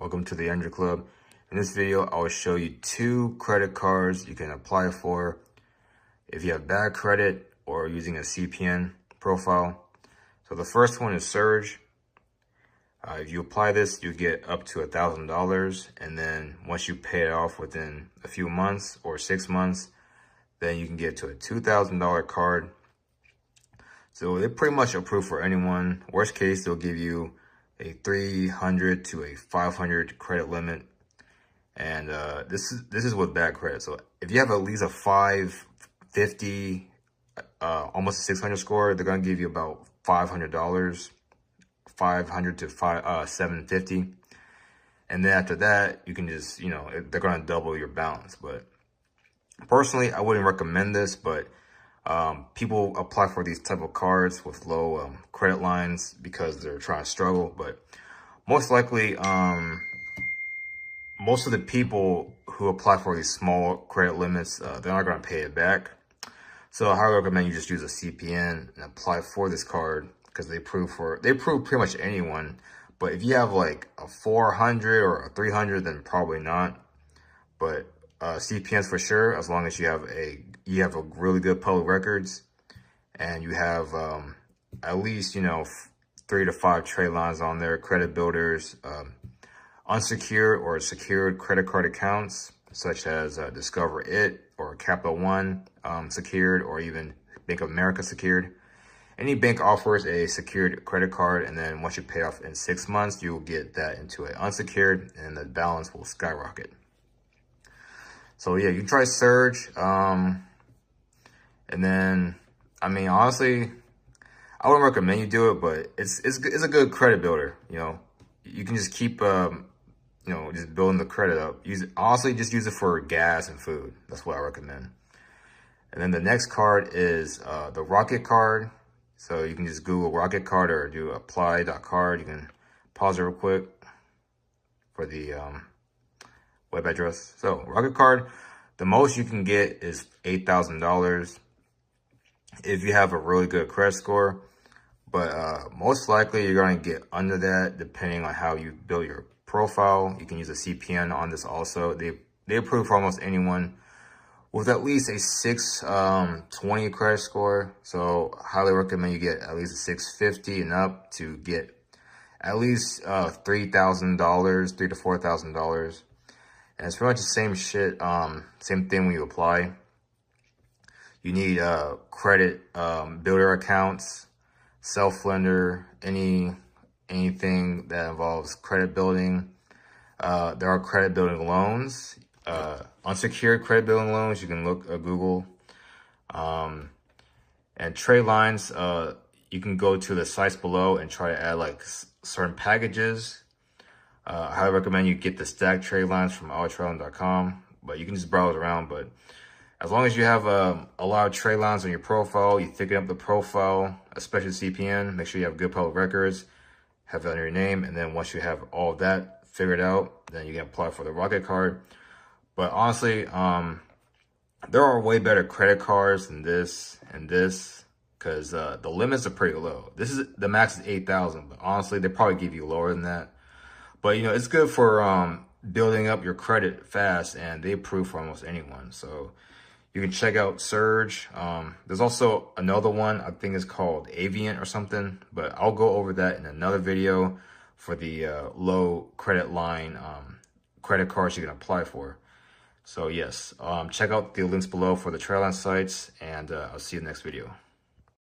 Welcome to the Andrew Club. In this video, I will show you 2 credit cards you can apply for if you have bad credit or using a CPN profile. So the first one is Surge. If you apply this, you get up to $1,000, and then once you pay it off within a few months or 6 months, then you can get to a $2,000 card. So they pretty much approve for anyone. Worst case, they'll give you a 300 to a 500 credit limit. And this is with bad credit. So if you have at least a 550, almost a 600 score, they're gonna give you about $500, 500 to 750. And then after that, you can just, they're gonna double your balance. But personally, I wouldn't recommend this, but people apply for these type of cards with low credit lines because they're trying to struggle. But most likely, most of the people who apply for these small credit limits, they're not going to pay it back. So I highly recommend you just use a CPN and apply for this card because they approve pretty much anyone. But if you have like a 400 or a 300, then probably not. But CPNs for sure, as long as you have a really good public records and you have at least 3 to 5 trade lines on there, credit builders, unsecured or secured credit card accounts such as Discover It or Capital One secured, or even Bank of America secured. Any bank offers a secured credit card, and then once you pay off in 6 months, you will get that into an unsecured and the balance will skyrocket. So yeah, you can try Surge. And then, I mean, honestly, I wouldn't recommend you do it, but it's a good credit builder. You can just keep, just building the credit up. Honestly, just use it for gas and food. That's what I recommend. And then the next card is the Rocket card. So you can just Google Rocket card or do apply.card. You can pause it real quick for the web address. So Rocket card, the most you can get is $8,000 if you have a really good credit score. But most likely you're going to get under that depending on how you build your profile. You can use a CPN on this also. They approve for almost anyone with at least a 620 credit score. So highly recommend you get at least a 650 and up to get at least $3,000, $3,000 to $4,000. And it's pretty much the same shit, same thing when you apply. You need credit builder accounts, self-lender, anything that involves credit building. There are credit building loans, unsecured credit building loans. You can look at Google. And trade lines, you can go to the sites below and try to add like certain packages. I highly recommend you get the stacked trade lines from alltradeline.com, but you can just browse around. But as long as you have a lot of trade lines on your profile, you thicken up the profile, especially CPN, make sure you have good public records, have it under your name, and then once you have all of that figured out, then you can apply for the Rocket card. But honestly, there are way better credit cards than this and this, because the limits are pretty low. The max is 8,000, but honestly, they probably give you lower than that. But it's good for building up your credit fast, and they approve for almost anyone. So you can check out Surge. There's also another one, I think it's called Avient or something, but I'll go over that in another video for the low credit line credit cards you can apply for. So yes, check out the links below for the trade line sites, and I'll see you in the next video.